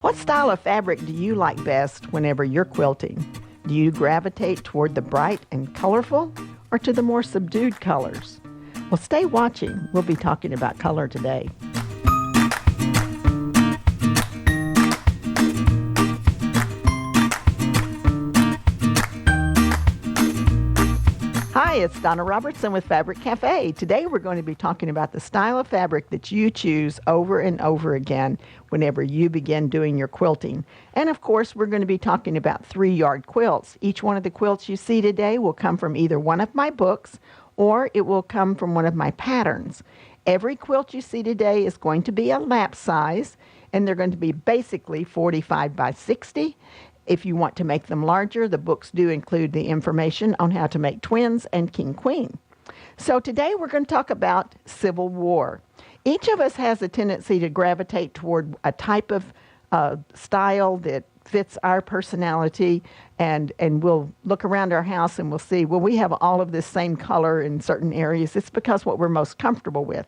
What style of fabric do you like best whenever you're quilting? Do you gravitate toward the bright and colorful or to the more subdued colors? Well, stay watching. We'll be talking about color today. Hi, it's Donna Robertson with Fabric Cafe. Today we're going to be talking about the style of fabric that you choose over and over again whenever you begin doing your quilting. And of course, we're going to be talking about 3-yard quilts. Each one of the quilts you see today will come from either one of my books or it will come from one of my patterns. Every quilt you see today is going to be a lap size, and they're going to be basically 45 by 60. If you want to make them larger, the books do include the information on how to make twins and king-queen. So today we're going to talk about Civil Ware. Each of us has a tendency to gravitate toward a type of style that fits our personality, and we'll look around our house and we'll see, well, we have all of this same color in certain areas. It's because what we're most comfortable with.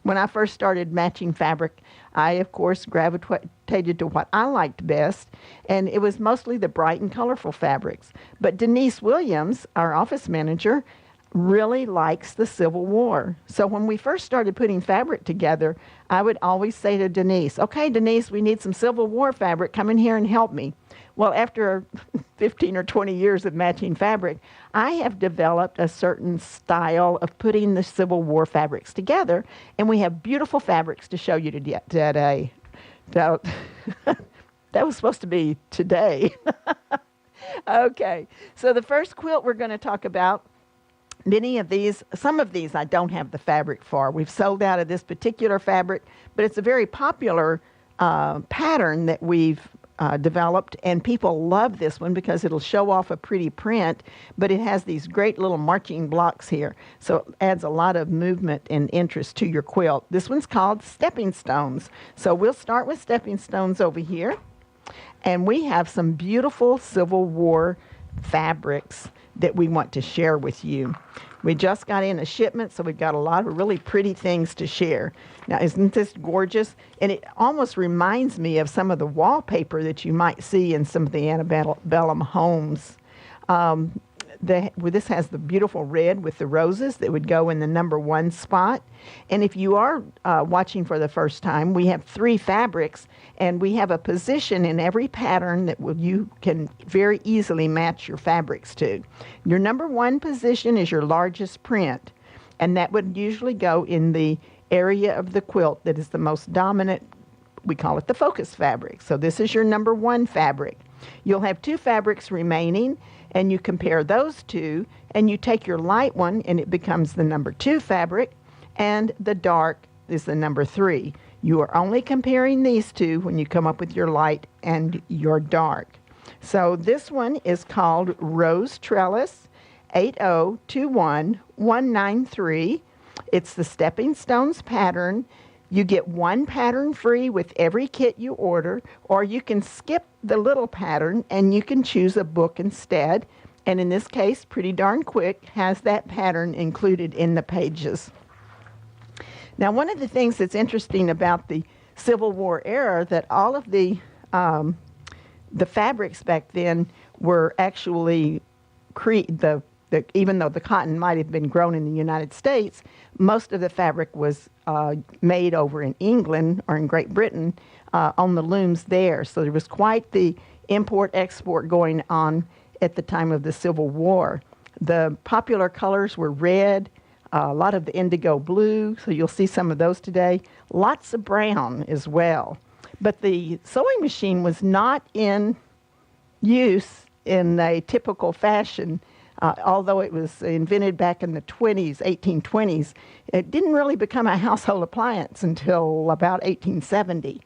When I first started matching fabric, I, of course, gravitated to what I liked best, and it was mostly the bright and colorful fabrics. But Denise Williams, our office manager, really likes the Civil Ware. So when we first started putting fabric together, I would always say to Denise, okay, Denise, we need some Civil Ware fabric. Come in here and help me. Well, after 15 or 20 years of matching fabric, I have developed a certain style of putting the Civil Ware fabrics together, and we have beautiful fabrics to show you today. That was supposed to be today. Okay, so the first quilt we're going to talk about, some of these I don't have the fabric for. We've sold out of this particular fabric, but it's a very popular pattern that we've developed, and people love this one because it'll show off a pretty print, but it has these great little marching blocks here, so it adds a lot of movement and interest to your quilt. This one's called Stepping Stones. So we'll start with Stepping Stones over here, and we have some beautiful Civil Ware fabrics that we want to share with you. We just got in a shipment, so we've got a lot of really pretty things to share. Now, isn't this gorgeous? And it almost reminds me of some of the wallpaper that you might see in some of the antebellum homes. This has the beautiful red with the roses that would go in the number 1 spot. And if you are watching for the first time, we have 3 fabrics, and we have a position in every pattern that you can very easily match your fabrics to. Your number 1 position is your largest print, and that would usually go in the area of the quilt that is the most dominant. We call it the focus fabric. So this is your number 1 fabric. You'll have 2 fabrics remaining, and you compare those two, and you take your light one, and it becomes the number 2 fabric, and the dark is the number 3. You are only comparing these two when you come up with your light and your dark. So this one is called Rose Trellis 8021193. It's the Stepping Stones pattern. You get 1 pattern free with every kit you order, or you can skip the little pattern and you can choose a book instead. And in this case, Pretty Darn Quick has that pattern included in the pages. Now, one of the things that's interesting about the Civil Ware era, that all of the fabrics back then were actually even though the cotton might have been grown in the United States, most of the fabric was made over in England or in Great Britain on the looms there. So there was quite the import-export going on at the time of the Civil Ware. The popular colors were red, a lot of the indigo blue, so you'll see some of those today. Lots of brown as well. But the sewing machine was not in use in a typical fashion. Although it was invented back in the 1820s, it didn't really become a household appliance until about 1870.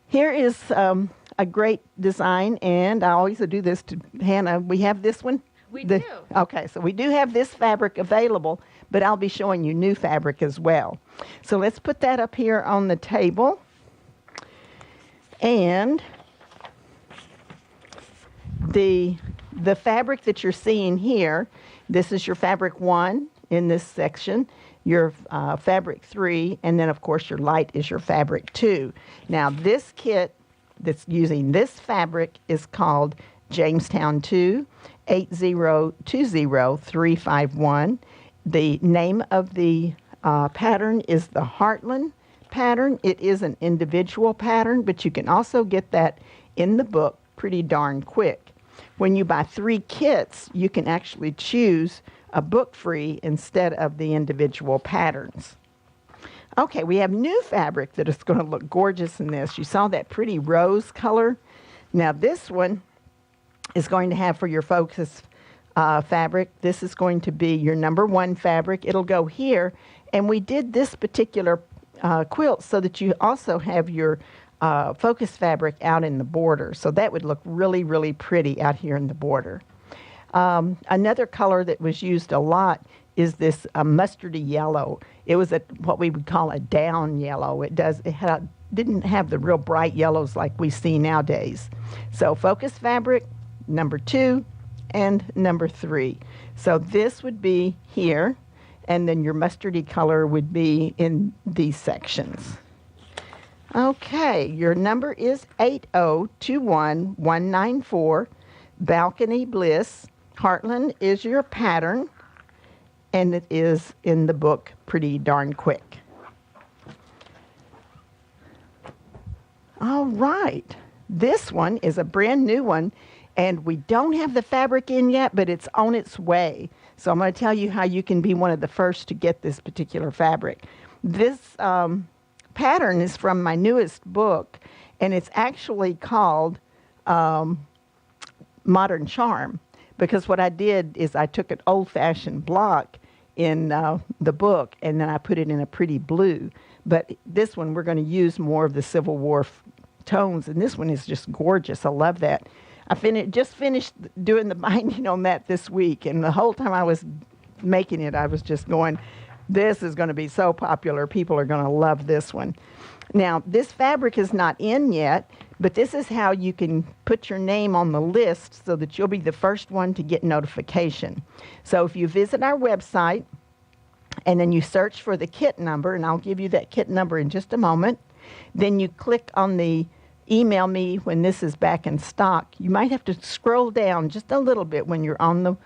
Here is a great design, and I always do this to Hannah. We have this one? We do. Okay, so we do have this fabric available, but I'll be showing you new fabric as well. So let's put that up here on the table. And the fabric that you're seeing here, this is your fabric 1 in this section, your fabric 3, and then of course your light is your fabric 2. Now this kit that's using this fabric is called Jamestown 2 8020351. The name of the pattern is the Heartland pattern. It is an individual pattern, but you can also get that in the book pretty darn quick. When you buy 3 kits, you can actually choose a book free instead of the individual patterns. Okay, we have new fabric that is going to look gorgeous in this. You saw that pretty rose color. Now this one is going to have for your focus fabric, this is going to be your number 1 fabric. It'll go here, and we did this particular quilt so that you also have your focus fabric out in the border. So that would look really, really pretty out here in the border. Another color that was used a lot is this mustardy yellow. It was what we would call a down yellow. Didn't have the real bright yellows like we see nowadays. So focus fabric, number 2 and number 3. So this would be here, and then your mustardy color would be in these sections. Okay, your number is 8021194, Balcony Bliss. Heartland is your pattern, and it is in the book pretty darn quick. All right, this one is a brand new one, and we don't have the fabric in yet, but it's on its way. So I'm going to tell you how you can be one of the first to get this particular fabric. This pattern is from my newest book, and it's actually called Modern Charm, because what I did is I took an old-fashioned block in the book, and then I put it in a pretty blue. But this one, we're going to use more of the Civil Ware tones, and this one is just gorgeous. I love that. I just finished doing the binding on that this week, and the whole time I was making it, I was just going, this is going to be so popular. People are going to love this one. Now, this fabric is not in yet, but this is how you can put your name on the list so that you'll be the first one to get notification. So if you visit our website and then you search for the kit number, and I'll give you that kit number in just a moment, then you click on the email me when this is back in stock. You might have to scroll down just a little bit when you're on the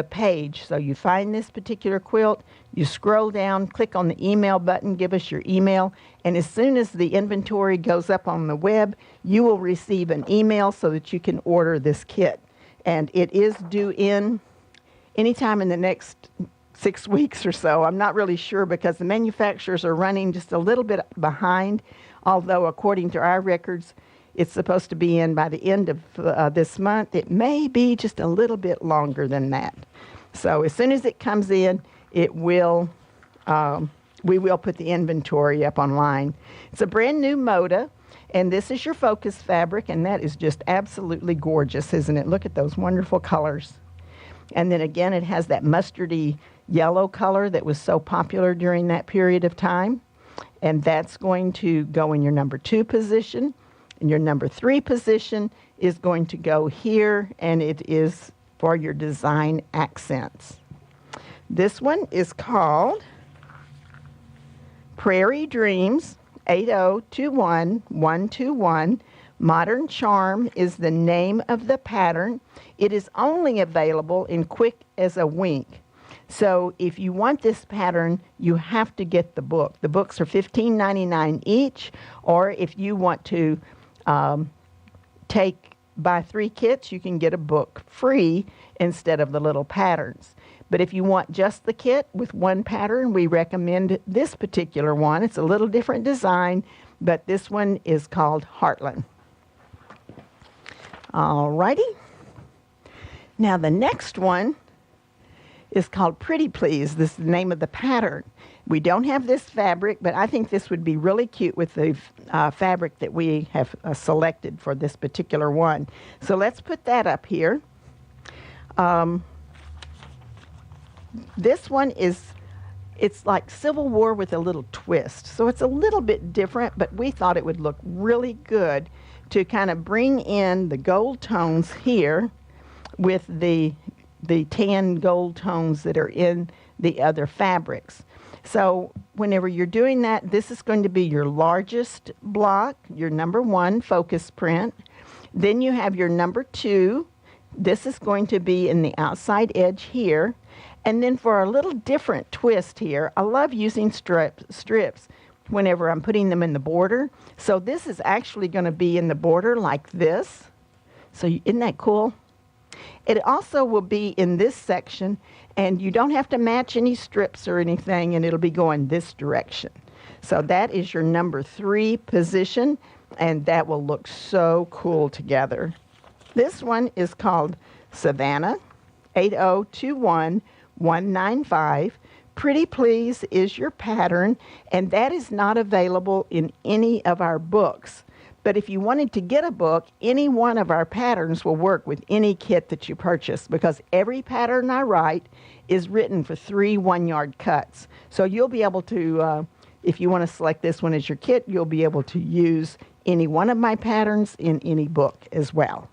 page. So you find this particular quilt, you scroll down, click on the email button, give us your email, and as soon as the inventory goes up on the web, you will receive an email so that you can order this kit. And it is due in anytime in the next 6 weeks or so. I'm not really sure because the manufacturers are running just a little bit behind, although according to our records, it's supposed to be in by the end of this month. It may be just a little bit longer than that. So as soon as it comes in, it will, we will put the inventory up online. It's a brand new Moda, and this is your focus fabric, and that is just absolutely gorgeous, isn't it? Look at those wonderful colors. And then again, it has that mustardy yellow color that was so popular during that period of time. And that's going to go in your number 2 position. And your number 3 position is going to go here, and it is for your design accents. This one is called Prairie Dreams 8021121. Modern Charm is the name of the pattern. It is only available in Quick as a Wink. So if you want this pattern, you have to get the book. The books are $15.99 each, or if you want to buy 3 kits, you can get a book free instead of the little patterns. But if you want just the kit with 1 pattern, we recommend this particular one. It's a little different design, but this one is called Heartland. All righty. Now the next one is called Pretty Please. This is the name of the pattern. We don't have this fabric, but I think this would be really cute with the fabric that we have selected for this particular one. So let's put that up here. This one it's like Civil Ware with a little twist. So it's a little bit different, but we thought it would look really good to kind of bring in the gold tones here with the tan gold tones that are in the other fabrics. So whenever you're doing that, this is going to be your largest block, your number 1 focus print. Then you have your number 2. This is going to be in the outside edge here. And then for a little different twist here, I love using strips whenever I'm putting them in the border. So this is actually going to be in the border like this. So isn't that cool? It also will be in this section, and you don't have to match any strips or anything, and it'll be going this direction. So that is your number 3 position, and that will look so cool together. This one is called Savannah 8021195. Pretty Please is your pattern, and that is not available in any of our books. But if you wanted to get a book, any one of our patterns will work with any kit that you purchase, because every pattern I write is written for 3 1-yard cuts. So you'll be able to, if you want to select this one as your kit, you'll be able to use any one of my patterns in any book as well.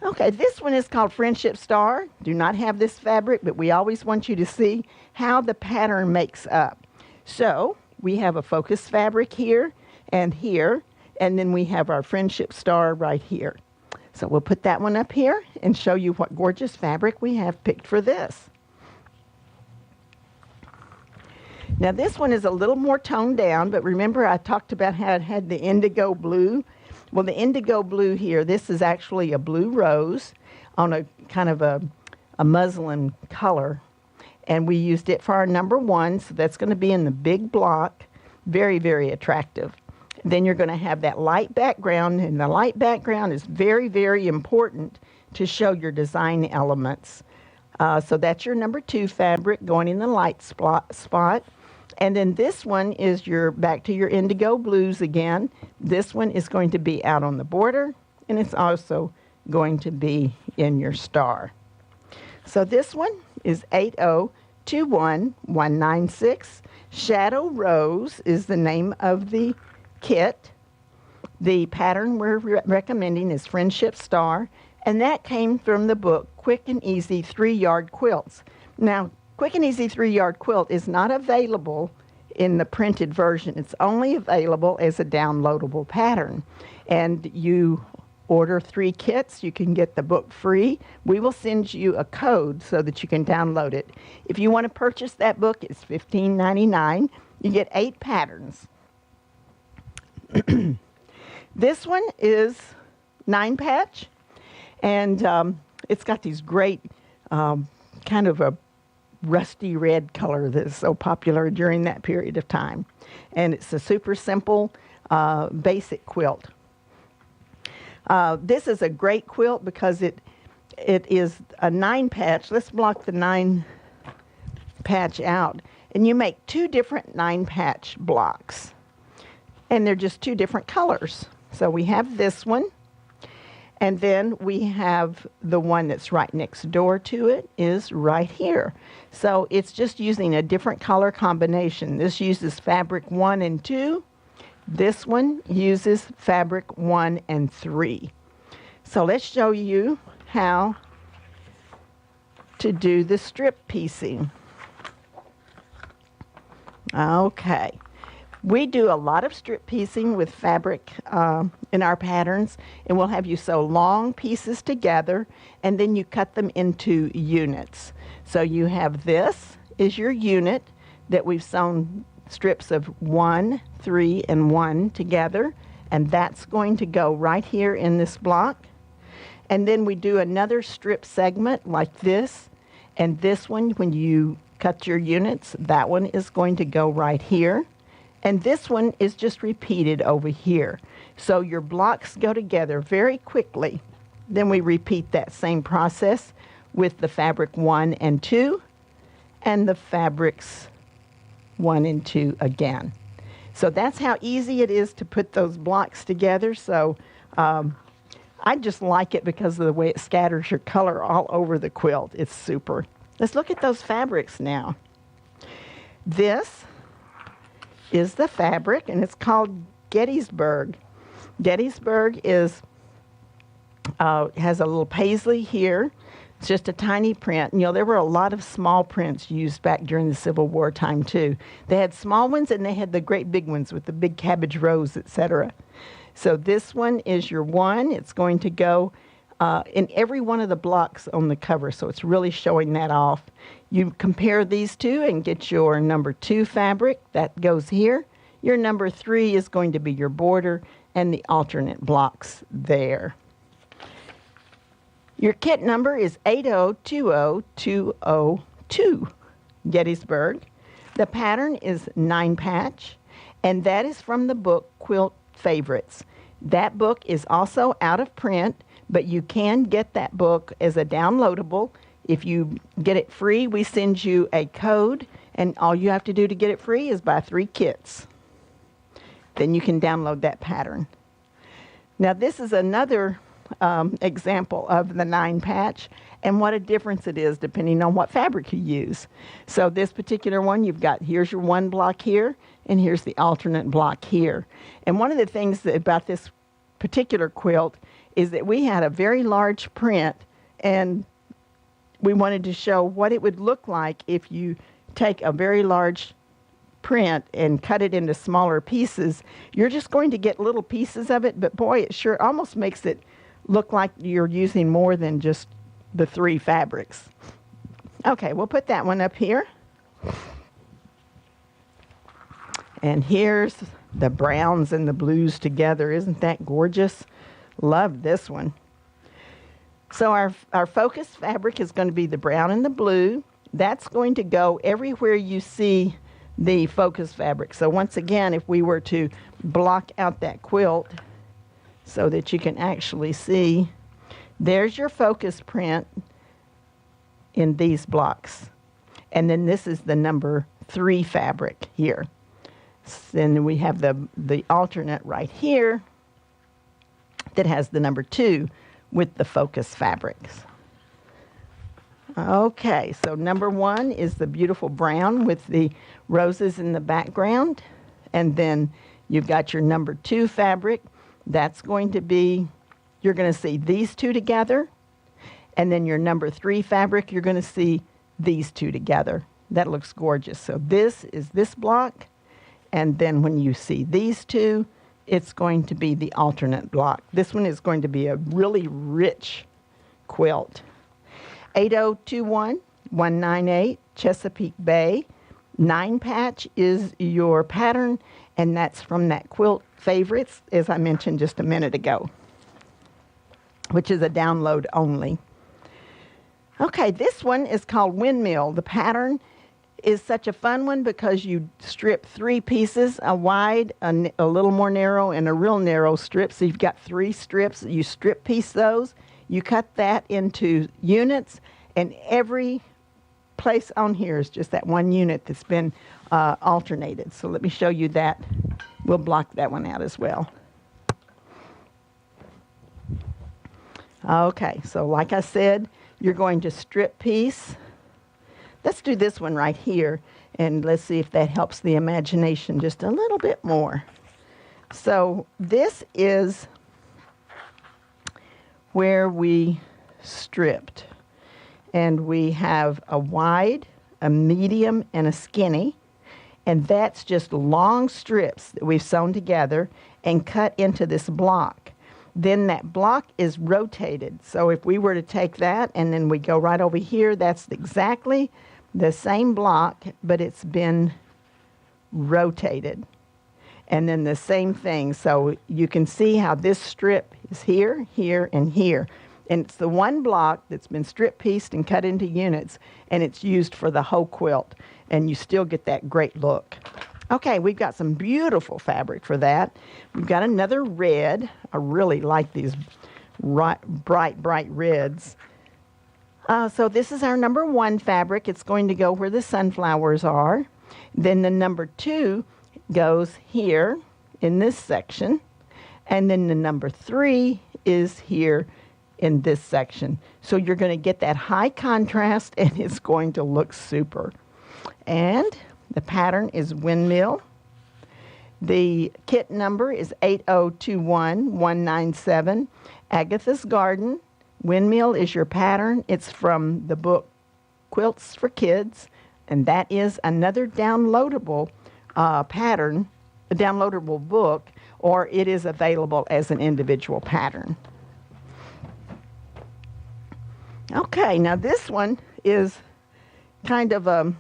Okay, this one is called Friendship Star. Do not have this fabric, but we always want you to see how the pattern makes up. So we have a focus fabric here and here, and then we have our Friendship Star right here. So we'll put that one up here and show you what gorgeous fabric we have picked for this. Now this one is a little more toned down, but remember I talked about how it had the indigo blue? Well, the indigo blue here, this is actually a blue rose on a kind of a muslin color. And we used it for our number 1, so that's going to be in the big block. Very, very attractive. Then you're going to have that light background, and the light background is very, very important to show your design elements. So that's your number 2 fabric going in the light spot. And then this one is your, back to your indigo blues again. This one is going to be out on the border, and it's also going to be in your star. So this one is 8021196. Shadow Rose is the name of the kit. The pattern we're recommending is Friendship Star, and that came from the book Quick and Easy 3-Yard Quilts. Now, Quick and Easy 3-Yard Quilt is not available in the printed version. It's only available as a downloadable pattern. And you order 3 kits, you can get the book free. We will send you a code so that you can download it. If you want to purchase that book, it's $15.99. You get 8 patterns. This one is 9-patch, and it's got these great kind of a rusty red color that's so popular during that period of time. And it's a super simple basic quilt. This is a great quilt because it is a 9-patch. Let's block the 9-patch out. And you make 2 different 9-patch blocks. And they're just 2 different colors. So we have this one. And then we have the one that's right next door to it is right here. So it's just using a different color combination. This uses fabric 1 and 2. This one uses fabric 1 and 3. So let's show you how to do the strip piecing. Okay. We do a lot of strip piecing with fabric in our patterns, and we'll have you sew long pieces together, and then you cut them into units. So you have this is your unit that we've sewn strips of 1, 3, and 1 together, and that's going to go right here in this block. And then we do another strip segment like this, and this one, when you cut your units, that one is going to go right here. And this one is just repeated over here. So your blocks go together very quickly. Then we repeat that same process with the fabric 1 and 2 and the fabrics 1 and 2 again. So that's how easy it is to put those blocks together. So I just like it because of the way it scatters your color all over the quilt. It's super. Let's look at those fabrics now. This is the fabric, and it's called Gettysburg. Gettysburg is has a little paisley here. It's just a tiny print. You know, there were a lot of small prints used back during the Civil War time, too. They had small ones, and they had the great big ones with the big cabbage rows, etc. So this one is your one. It's going to go in every one of the blocks on the cover, so it's really showing that off. You compare these two and get your number 2 fabric. That goes here. Your number 3 is going to be your border and the alternate blocks there. Your kit number is 8020202, Gettysburg. The pattern is 9-patch, and that is from the book Quilt Favorites. That book is also out of print, but you can get that book as a downloadable. If you get it free, we send you a code, and all you have to do to get it free is buy 3 kits. Then you can download that pattern. Now this is another example of the 9-patch, and what a difference it is depending on what fabric you use. So this particular one, you've got, here's your one block here, and here's the alternate block here. And one of the things about this particular quilt is that we had a very large print, and we wanted to show what it would look like if you take a very large print and cut it into smaller pieces. You're just going to get little pieces of it, but boy, it sure almost makes it look like you're using more than just the 3 fabrics. Okay, we'll put that one up here. And here's the browns and the blues together. Isn't that gorgeous? Love this one. So our focus fabric is going to be the brown and the blue. That's going to go everywhere you see the focus fabric. So once again, if we were to block out that quilt so that you can actually see, there's your focus print in these blocks. And then this is the number 3 fabric here. Then we have the alternate right here that has the number 2 with the focus fabrics. Okay, so number 1 is the beautiful brown with the roses in the background. And then you've got your number 2 fabric. That's going to be, you're going to see these 2 together. And then your number 3 fabric, you're going to see these 2 together. That looks gorgeous. So this is this block. And then when you see these 2, it's going to be the alternate block. This one is going to be a really rich quilt. 8021198 Chesapeake Bay. 9-patch is your pattern, and that's from that Quilt Favorites, as I mentioned just a minute ago, which is a download only. Okay, this one is called Windmill. The pattern is such a fun one because you strip 3 pieces, a wide, a little more narrow, and a real narrow strip. So you've got 3 strips. You strip piece those. You cut that into units, and every place on here is just that one unit that's been alternated. So let me show you that. We'll block that one out as well. Okay, so like I said, you're going to strip piece. Let's do this one right here, and let's see if that helps the imagination just a little bit more. So this is where we stripped, and we have a wide, a medium, and a skinny, and that's just long strips that we've sewn together and cut into this block. Then that block is rotated. So if we were to take that and then we go right over here, that's exactly the same block, but it's been rotated. And then the same thing. So you can see how this strip is here, here, and here. And it's the one block that's been strip pieced and cut into units, and it's used for the whole quilt. And you still get that great look. Okay, we've got some beautiful fabric for that. We've got another red. I really like these bright reds. So this is our number 1 fabric. It's going to go where the sunflowers are. Then the number 2 goes here in this section. And then the number 3 is here in this section. So you're going to get that high contrast, and it's going to look super. And the pattern is Windmill. The kit number is 8021197 Agatha's Garden. Windmill is your pattern. It's from the book Quilts for Kids, and that is another downloadable pattern, a downloadable book, or it is available as an individual pattern. Okay, now this one is kind of a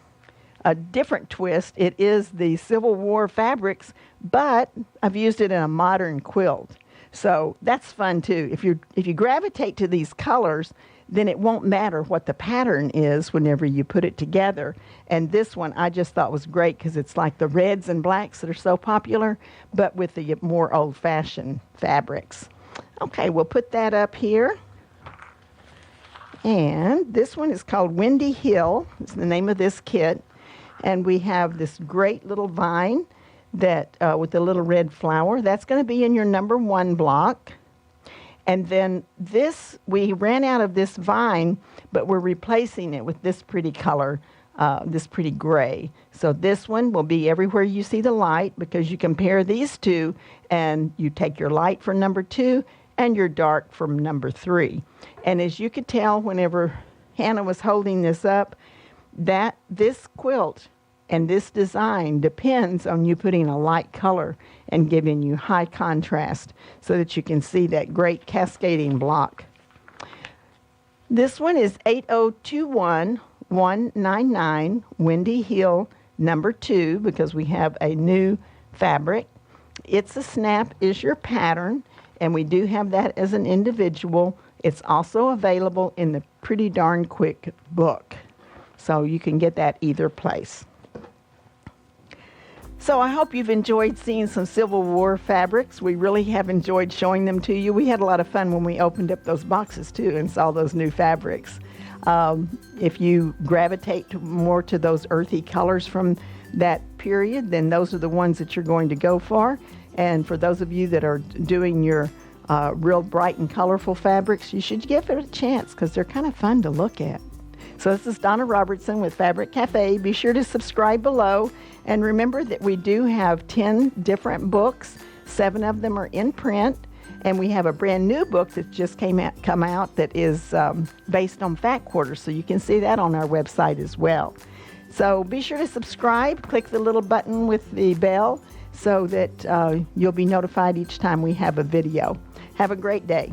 different twist. It is the Civil Ware fabrics, but I've used it in a modern quilt. So that's fun too. If you gravitate to these colors, then it won't matter what the pattern is whenever you put it together. And this one I just thought was great because it's like the reds and blacks that are so popular, but with the more old-fashioned fabrics. Okay, we'll put that up here. And this one is called Wendy Hill. It's the name of this kit. And we have this great little vine that with the little red flower. That's going to be in your number 1 block. And then this, we ran out of this vine, but we're replacing it with this pretty color, this pretty gray. So this one will be everywhere you see the light, because you compare these two and you take your light for number 2 and your dark from number 3. And as you could tell whenever Hannah was holding this up, that this quilt and this design depends on you putting a light color and giving you high contrast so that you can see that great cascading block. This one is 8021199 Wendy Hill number 2, because we have a new fabric. It's a Snap is your pattern, and we do have that as an individual. It's also available in the Pretty Darn Quick book, so you can get that either place. So I hope you've enjoyed seeing some Civil Ware fabrics. We really have enjoyed showing them to you. We had a lot of fun when we opened up those boxes too and saw those new fabrics. If you gravitate more to those earthy colors from that period, then those are the ones that you're going to go for. And for those of you that are doing your real bright and colorful fabrics, you should give it a chance because they're kind of fun to look at. So this is Donna Robertson with Fabric Cafe. Be sure to subscribe below. And remember that we do have 10 different books. 7 of them are in print. And we have a brand new book that just come out that is based on fat quarters. So you can see that on our website as well. So be sure to subscribe. Click the little button with the bell so that you'll be notified each time we have a video. Have a great day.